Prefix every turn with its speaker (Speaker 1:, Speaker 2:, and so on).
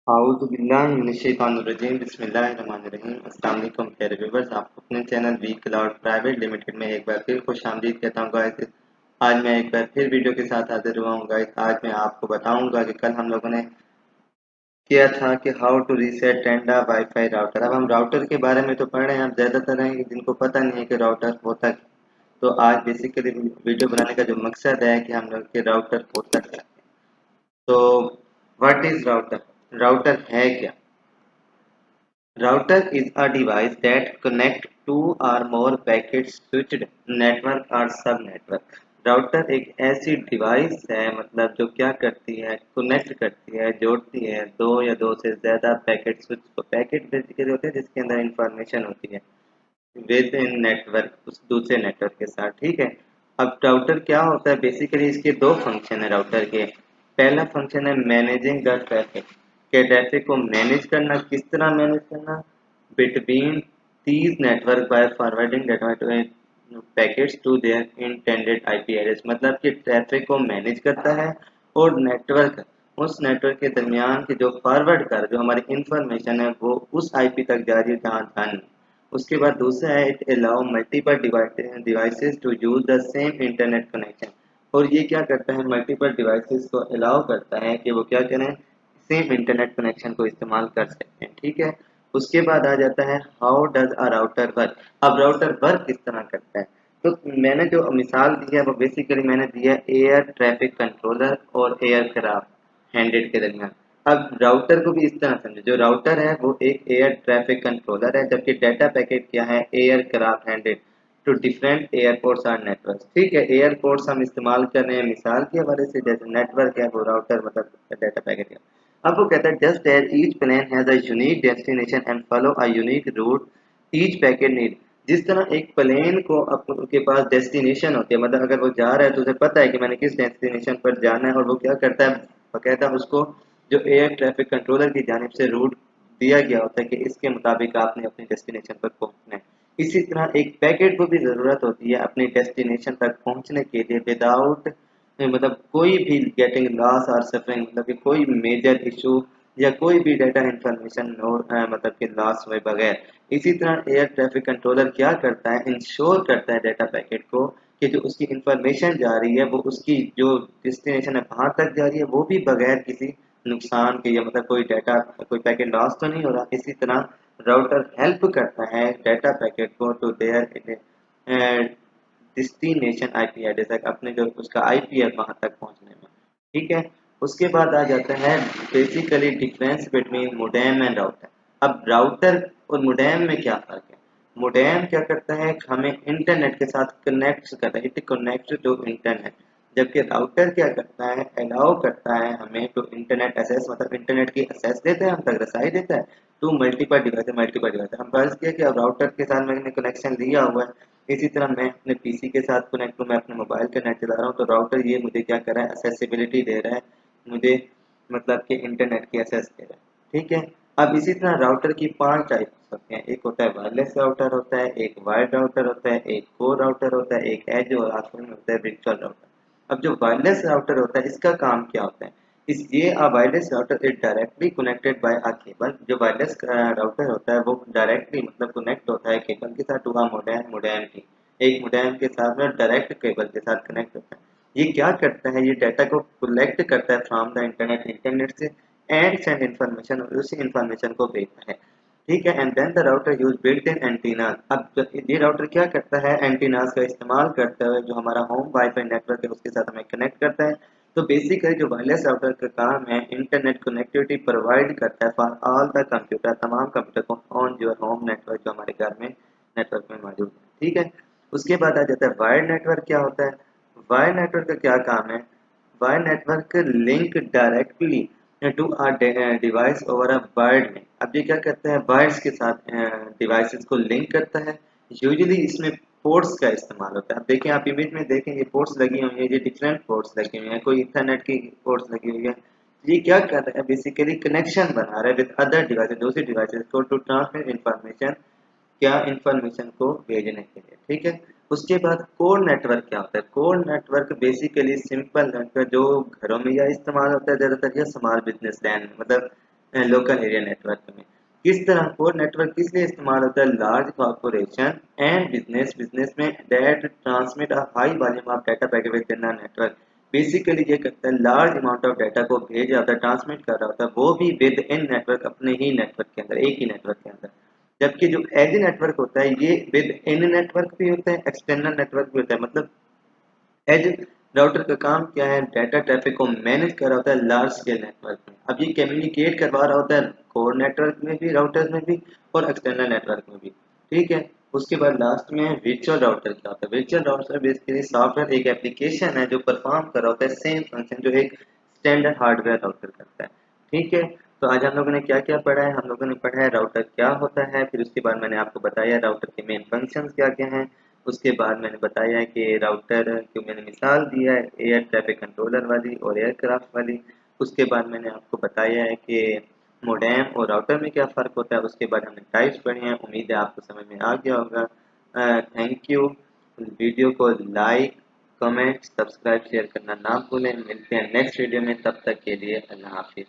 Speaker 1: आऊज़ुबिल्लाहिमिनश्शैतानिर्रजीम बिस्मिल्लाहिर्रहमानिर्रहीम। अस्सलाम वालेकुम प्यारे व्यूअर्स, आपको अपने channel V Cloud private limited में एक बार फिर खुशामदीद कहता हूँ गाइस। आज मैं एक बार फिर वीडियो के साथ हाजिर हुआ हूँ गाइस। आज मैं आपको बताऊंगा कि कल हम लोगों ने किया था कि how to reset Tenda wifi router. अब हम राउटर के बारे में तो पढ़ रहे हैं, अब ज़्यादातर हैं जिनको पता नहीं है कि राउटर होता क्या। तो आज बेसिकली वीडियो बनाने का जो मकसद है कि हम लोग के राउटर होता क्या। तो व्हाट इज राउटर? राउटर है क्या? Router is a device that connects two or more packets switched network or subnetwork। Router एक ऐसी डिवाइस है, मतलब जो क्या करती है, कनेक्ट करती है, जोड़ती है दो या दो से ज्यादा पैकेट स्विच को। पैकेट बेसिकली होते हैं जिसके अंदर इंफॉर्मेशन होती है विद इन नेटवर्क, उस दूसरे नेटवर्क के साथ। ठीक है। अब राउटर क्या होता है? बेसिकली इसके दो फंक्शन है राउटर के। पहला फंक्शन है मैनेजिंग द ट्रैफिक, के ट्रैफिक को मैनेज करना। किस तरह मैनेज करना? Between these network by forwarding data packets to their intended IP address. मतलब कि ट्रैफिक को मैनेज करता है और नेटवर्क, उस नेटवर्क के दरमियान की जो फॉरवर्ड कर, जो हमारी इंफॉर्मेशन है वो उस आईपी तक जा रही है जहाँ जानी। उसके बाद दूसरा है it allow multiple devices to use the same internet connection. और ये क्या करता है? मल्टीपल डिवाइसेस को अलाउ करता है कि वो क्या करें, सेम इंटरनेट कनेक्शन को इस्तेमाल कर सकते हैं। ठीक है। उसके बाद आ जाता है how does a router work. अब राउटर वर्क किस तरह करता है? तो मैंने जो मिसाल दी है वो बेसिकली मैंने दिया एयर ट्रैफिक कंट्रोलर और एयरक्राफ्ट हैंडेड के दरमियान। अब राउटर को भी इस तरह समझो, जो राउटर है वो एक एयर ट्रैफिक कंट्रोलर है, जबकि डाटा पैकेट क्या है? Aircraft handed to different airports और नेटवर्क। ठीक है। एयरपोर्ट्स हम इस्तेमाल कर रहे हैं मिसाल के हवाले से, जैसे नेटवर्क है वो राउटर मतलब डाटा पैकेट है। अब वो कहता है just as each plane has a unique destination and follow a unique route each packet need. जिस तरह एक प्लेन को के पास डेस्टिनेशन होती है, मतलब अगर वो जा रहा है तो उसे पता है कि मैंने किस डेस्टिनेशन पर जाना है, और वो क्या करता है, बकायदा उसको जो एयर ट्रैफिक कंट्रोलर की जानिब से रूट दिया गया होता है कि इसके मुताबिक आपने अपनी डेस्टिनेशन पर पहुंचना है। इसी तरह एक पैकेट को भी ज़रूरत होती है अपनी डेस्टिनेशन तक पहुंचने के लिए विदाउट, मतलब कोई भी गेटिंग लॉस और सफरिंग, मतलब कि कोई मेजर इशू या कोई भी डाटा इंफॉर्मेशन मतलब कि लॉस हुए बगैर। इसी तरह एयर ट्रैफिक कंट्रोलर क्या करता है? इंश्योर करता है डाटा पैकेट को कि जो उसकी इंफॉर्मेशन जा रही है वो उसकी जो डेस्टिनेशन है कहाँ तक जा रही है, वो भी बगैर किसी नुकसान के, या मतलब कोई डाटा, कोई पैकेट लॉस तो नहीं हो रहा। इसी तरह राउटर हेल्प करता है डाटा पैकेट को to their destination IP address तक, अपने जो उसका आईपी है वहां तक पहुंचने में। ठीक है। उसके बाद आ जाता है basically difference between modem and router. अब राउटर और मोडेम में क्या फर्क है? मोडेम क्या करता है? हमें इंटरनेट के साथ कनेक्ट करता है, इट कनेक्ट टू इंटरनेट। जबकि राउटर क्या करता है? अलाउ करता है हमें टू इंटरनेट एक्सेस, मतलब इंटरनेट की एक्सेस देता है, हम तक रसाई देता है टू मल्टीपल डिवाइस। हम फर्ज किया कि अब राउटर के साथ मैंने कनेक्शन लिया हुआ है, इसी तरह मैं अपने पीसी के साथ कनेक्ट हूँ, मैं अपने मोबाइल का नेट चला रहा हूँ, तो राउटर ये मुझे क्या कर रहा है? एक्सेसिबिलिटी दे रहा है मुझे, मतलब कि इंटरनेट की एक्सेस दे रहा है। ठीक है। अब इसी तरह राउटर की 5 टाइप्स होते हैं। एक होता है वायरलेस राउटर होता है, एक वायर्ड राउटर होता है, एक कोर राउटर होता है, एक एज, और आखिर में होता है वर्चुअल राउटर। अब जो वायरलेस राउटर होता है इसका काम क्या होता है? इस ये wireless router is directly connected by a cable. जो वायरलेस राउटर होता है वो डायरेक्टली मतलब कनेक्ट होता है केबल के साथ, टू अ मोडेम, मोडेम की एक मोडेम के साथ में डायरेक्ट केबल के साथ कनेक्ट होता है। ये क्या करता है? ये डाटा को कलेक्ट करता है फ्रॉम द इंटरनेट, इंटरनेट से, एंड सेंड इंफॉर्मेशन, और उसी इंफॉर्मेशन को भेजता है। ठीक है। And then the router use built in antenna. अब ये राउटर क्या करता है? एंटीनास का इस्तेमाल करते हुए जो हमारा होम वाईफाई नेटवर्क है उसके साथ हमें कनेक्ट करता है। तो बेसिकली जो वायरलेस राउटर का काम है, इंटरनेट कनेक्टिविटी प्रोवाइड करता है फॉर ऑल द कंप्यूटर, तमाम कंप्यूटर को ऑन योर होम नेटवर्क, जो हमारे घर में नेटवर्क में मौजूद है। ठीक है। उसके बाद आ जाता है वायर्ड नेटवर्क। क्या होता है वायर्ड नेटवर्क का? क्या काम है? Wire network link directly to a device over a wired link. अब ये क्या करता है? वायर्स के साथ डिवाइसेस को लिंक करता है। यूजुअली इसमें पोर्ट्स का इस्तेमाल होता है। अब देखें, आप इमेज में देखें, ये पोर्ट्स लगी हुई है, ये डिफरेंट पोर्ट्स लगी हुई है, कोई इथरनेट की पोर्ट्स लगी हुई है। ये क्या कर रहा है? बेसिकली कनेक्शन बना रहा है विद अदर डिवाइसेस, दूसरी डिवाइसेस को, टू ट्रांसमिट इंफॉर्मेशन, क्या इंफॉर्मेशन को भेजने के लिए। ठीक है। उसके बाद कोर नेटवर्क क्या होता है? Core network basically simple network जो घरों में या इस्तेमाल होता है ज़्यादातर, या स्मॉल बिजनेस लैन, मतलब लोकल एरिया नेटवर्क में। किस तरह कोर नेटवर्क किस लिए इस्तेमाल होता है? लार्ज कॉर्पोरेशन एंड बिजनेस में that transmit a high volume of data packet with in network. Basically ये करता है लार्ज अमाउंट ऑफ डाटा को भेज रहा होता है, ट्रांसमिट कर रहा होता है, वो भी विद इन नेटवर्क, अपने ही नेटवर्क के अंदर, एक ही नेटवर्क के अंदर। जबकि जो एज नेटवर्क होता है ये विद इन नेटवर्क भी होता है, एक्सटर्नल नेटवर्क भी होता है। मतलब एज राउटर का काम क्या है? डाटा ट्रैफिक को मैनेज कर रहा होता है लार्ज स्केल नेटवर्क में। अब ये कम्युनिकेट करवा रहा होता है कोर नेटवर्क में भी, राउटर्स में भी, और एक्सटर्नल नेटवर्क में भी। ठीक है। उसके बाद लास्ट में वर्चुअल राउटर क्या होता है? वर्चुअल राउटर बेसिकली सॉफ्टवेयर, एक एप्लीकेशन है जो परफॉर्म कर रहा होता है सेम फंक्शन जो एक स्टैंडर्ड हार्डवेयर राउटर करता है। ठीक है। तो आज हम लोगों ने क्या क्या पढ़ा है? हम लोगों ने पढ़ा है राउटर क्या होता है, फिर उसके बाद मैंने आपको बताया राउटर के मेन फंक्शंस क्या क्या हैं। उसके बाद मैंने बताया कि राउटर की मैंने मिसाल दिया है एयर ट्रैफिक कंट्रोलर वाली और एयरक्राफ्ट वाली। उसके बाद मैंने आपको बताया है कि मोडेम और राउटर में क्या फ़र्क होता है। उसके बाद हमने टाइप्स पढ़े हैं। उम्मीद है आपको समझ में आ गया होगा। Thank you. वीडियो को लाइक, कमेंट, सब्सक्राइब, शेयर करना ना भूलें। मिलते हैं नेक्स्ट वीडियो में, तब तक के लिए अल्लाह हाफिज़।